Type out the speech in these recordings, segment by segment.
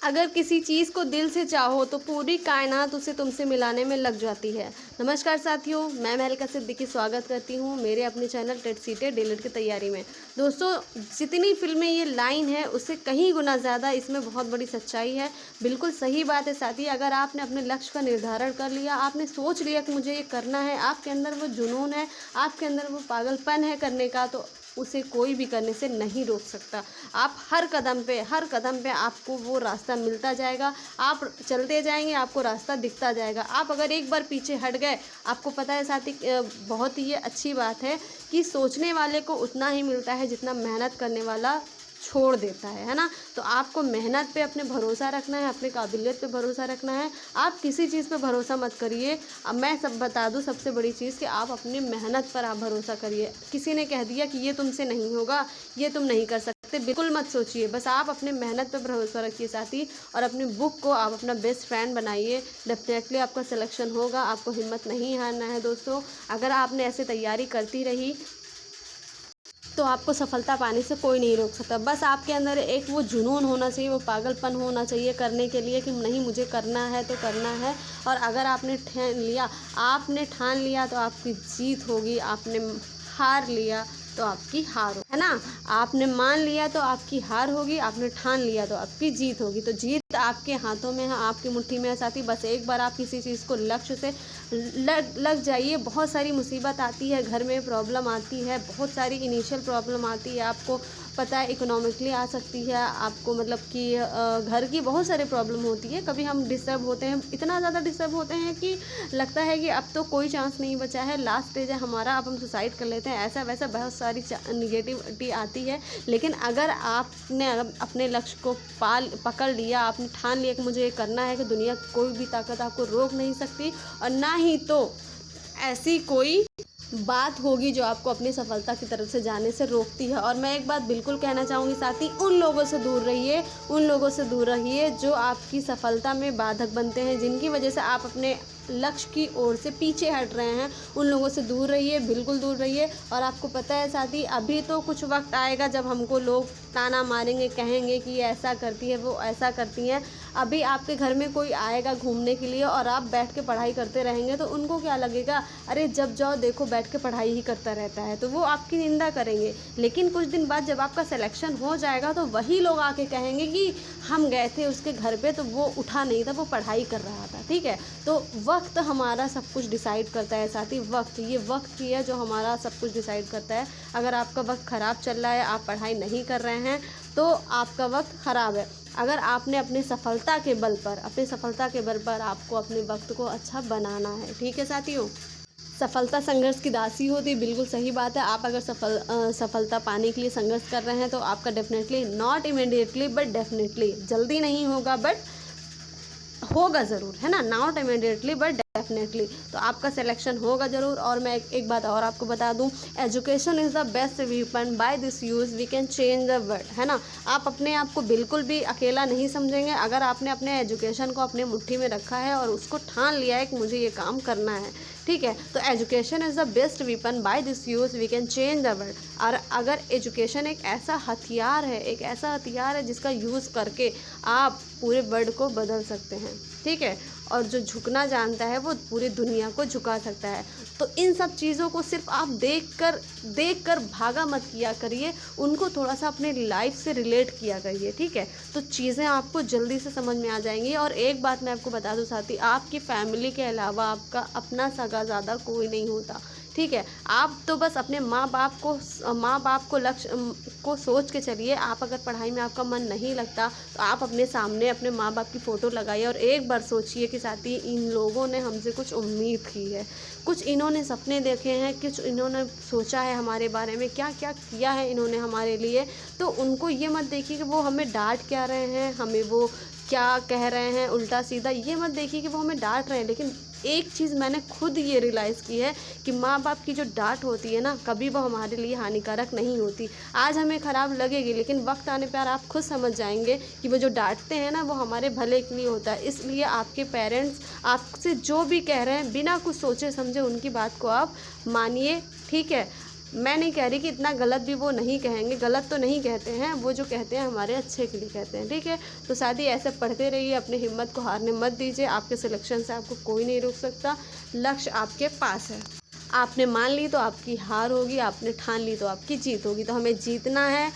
अगर किसी चीज़ को दिल से चाहो तो पूरी कायनात उसे तुमसे मिलाने में लग जाती है। नमस्कार साथियों, मैं महलिका सिद्दीकी स्वागत करती हूँ मेरे अपने चैनल टेट सीटेट डीएलएड की तैयारी में। दोस्तों, जितनी फिल्में ये लाइन है उससे कहीं गुना ज़्यादा इसमें बहुत बड़ी सच्चाई है। बिल्कुल सही बात है साथी। अगर आपने अपने लक्ष्य का निर्धारण कर लिया, आपने सोच लिया कि मुझे ये करना है, आपके अंदर वो जुनून है, आपके अंदर वो पागलपन है करने का, तो उसे कोई भी करने से नहीं रोक सकता। आप हर कदम पे आपको वो रास्ता मिलता जाएगा। आप चलते जाएंगे, आपको रास्ता दिखता जाएगा। आप अगर एक बार पीछे हट गए, आपको पता है साथी, बहुत ही ये अच्छी बात है कि सोचने वाले को उतना ही मिलता है जितना मेहनत करने वाला छोड़ देता है ना। तो आपको मेहनत पे अपने भरोसा रखना है, अपने काबिलियत पे भरोसा रखना है। आप किसी चीज़ पे भरोसा मत करिए। अब मैं सब बता दूं, सबसे बड़ी चीज़ कि आप अपनी मेहनत पर आप भरोसा करिए। किसी ने कह दिया कि ये तुमसे नहीं होगा, ये तुम नहीं कर सकते, बिल्कुल मत सोचिए। बस आप अपने मेहनत पे भरोसा रखिए साथी, और अपनी बुक को आप अपना बेस्ट फ्रेंड बनाइए। डेफिनेटली आपका सिलेक्शन होगा। आपको हिम्मत नहीं हारना है दोस्तों। अगर आपने ऐसे तैयारी करती रही तो आपको सफलता पाने से कोई नहीं रोक सकता। बस आपके अंदर एक वो जुनून होना चाहिए, वो पागलपन होना चाहिए करने के लिए कि नहीं, मुझे करना है तो करना है। और अगर आपने ठान लिया तो आपकी जीत होगी। आपने हार लिया तो आपकी हार हो, है ना। आपने मान लिया तो आपकी हार होगी, आपने ठान लिया तो आपकी जीत होगी। तो जीत आपके हाथों में है, आपकी मुट्ठी में है साथी। बस एक बार आप किसी चीज़ को लक्ष्य से लग जाइए। बहुत सारी मुसीबत आती है, घर में प्रॉब्लम आती है, बहुत सारी इनिशियल प्रॉब्लम आती है। आपको पता है इकोनॉमिकली आ सकती है, आपको मतलब कि घर की बहुत सारी प्रॉब्लम होती है। कभी हम डिस्टर्ब होते हैं, इतना ज़्यादा डिस्टर्ब होते हैं कि लगता है कि अब तो कोई चांस नहीं बचा है, लास्ट स्टेज है हमारा, अब हम सुसाइड कर लेते हैं। ऐसा वैसा बहुत सारी निगेटिविटी आती है। लेकिन अगर आपने अपने लक्ष्य को पकड़ लिया, आपने ठान लिया कि मुझे ये करना है, कि दुनिया कोई भी ताकत आपको रोक नहीं सकती, और ना ही तो ऐसी कोई बात होगी जो आपको अपनी सफलता की तरफ से जाने से रोकती है। और मैं एक बात बिल्कुल कहना चाहूँगी साथी, उन लोगों से दूर रहिए जो आपकी सफलता में बाधक बनते हैं, जिनकी वजह से आप अपने लक्ष्य की ओर से पीछे हट रहे हैं। उन लोगों से दूर रहिए, बिल्कुल दूर रहिए। और आपको पता है साथी, अभी तो कुछ वक्त आएगा जब हमको लोग ताना मारेंगे, कहेंगे कि ये ऐसा करती है, वो ऐसा करती हैं। अभी आपके घर में कोई आएगा घूमने के लिए और आप बैठ के पढ़ाई करते रहेंगे तो उनको क्या लगेगा, अरे जब जाओ देखो बैठ के पढ़ाई ही करता रहता है, तो वो आपकी निंदा करेंगे। लेकिन कुछ दिन बाद जब आपका सिलेक्शन हो जाएगा तो वही लोग आके कहेंगे कि हम गए थे उसके घर पे तो वो उठा नहीं था, वो पढ़ाई कर रहा था। ठीक है, तो वक्त हमारा सब कुछ डिसाइड करता है साथी। ये वक्त ही है जो हमारा सब कुछ डिसाइड करता है। अगर आपका वक्त ख़राब चल रहा है, आप पढ़ाई नहीं कर रहे हैं, तो आपका वक्त ख़राब है। अगर आपने अपनी सफलता के बल पर आपको अपने वक्त को अच्छा बनाना है। ठीक है साथियों, सफलता संघर्ष की दासी होती है, बिल्कुल सही बात है। आप अगर सफलता पाने के लिए संघर्ष कर रहे हैं तो आपका definitely, not immediately but definitely, जल्दी नहीं होगा बट होगा ज़रूर, है ना। नॉट इमीडिएटली बट डेफिनेटली, तो आपका सिलेक्शन होगा ज़रूर। और मैं एक बात और आपको बता दूं, education is the best weapon, by this use we can change the world, है ना। आप अपने आप को बिल्कुल भी अकेला नहीं समझेंगे अगर आपने अपने एजुकेशन को अपने मुट्ठी में रखा है और उसको ठान लिया है कि मुझे ये काम करना है। ठीक है, तो education is the best weapon, by this use we can change the world. और अगर एजुकेशन एक ऐसा हथियार है जिसका यूज़ करके आप पूरे वर्ल्ड को बदल सकते हैं। ठीक है, और जो झुकना जानता है वो पूरी दुनिया को झुका सकता है। तो इन सब चीज़ों को सिर्फ आप देख कर भागा मत किया करिए, उनको थोड़ा सा अपने लाइफ से रिलेट किया करिए। ठीक है, तो चीज़ें आपको जल्दी से समझ में आ जाएंगी। और एक बात मैं आपको बता दूं साथी, आपकी फैमिली के अलावा आपका अपना सगा ज़्यादा कोई नहीं होता। ठीक है, आप तो बस अपने माँ बाप को लक्ष्य को सोच के चलिए। आप अगर पढ़ाई में आपका मन नहीं लगता तो आप अपने सामने अपने माँ बाप की फ़ोटो लगाइए और एक बार सोचिए कि साथी, इन लोगों ने हमसे कुछ उम्मीद की है, कुछ इन्होंने सपने देखे हैं, कुछ इन्होंने सोचा है हमारे बारे में, क्या क्या किया है इन्होंने हमारे लिए। तो उनको ये मत देखिए कि वो हमें डांट क्या रहे हैं, हमें वो क्या कह रहे हैं उल्टा सीधा, ये मत देखिए कि वो हमें डांट रहे हैं। लेकिन एक चीज़ मैंने खुद ये रियलाइज़ की है कि माँ बाप की जो डांट होती है ना, कभी वो हमारे लिए हानिकारक नहीं होती। आज हमें ख़राब लगेगी, लेकिन वक्त आने पर आप खुद समझ जाएंगे कि वो जो डांटते हैं ना, वो हमारे भले के लिए होता है। इसलिए आपके पेरेंट्स आपसे जो भी कह रहे हैं, बिना कुछ सोचे समझे उनकी बात को आप मानिए। ठीक है, मैं नहीं कह रही कि इतना गलत भी वो नहीं कहेंगे, गलत तो नहीं कहते हैं, वो जो कहते हैं हमारे अच्छे के लिए कहते हैं, ठीक है। तो साथ ही ऐसे पढ़ते रहिए, अपनी हिम्मत को हारने मत दीजिए। आपके सिलेक्शन से आपको कोई नहीं रोक सकता, लक्ष्य आपके पास है। आपने मान ली तो आपकी हार होगी, आपने ठान ली तो आपकी जीत होगी। तो हमें जीतना है।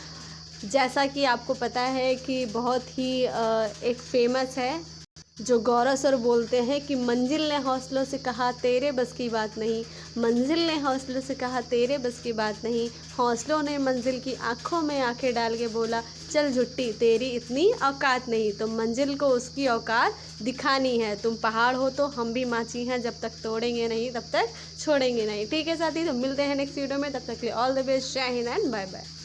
जैसा कि आपको पता है कि बहुत ही एक फेमस है जो गौरव सर बोलते हैं कि मंजिल ने हौसलों से कहा तेरे बस की बात नहीं, मंजिल ने हौसलों से कहा तेरे बस की बात नहीं, हौसलों ने मंजिल की आंखों में आंखें डाल के बोला चल झुट्टी तेरी इतनी औकात नहीं। तो मंजिल को उसकी औकात दिखानी है। तुम पहाड़ हो तो हम भी माची हैं, जब तक तोड़ेंगे नहीं तब तक छोड़ेंगे नहीं, ठीक है साथी। तो मिलते हैं नेक्स्ट वीडियो में, तब तक के लिए ऑल द बेस्ट, जय हिंद एंड बाय बाय।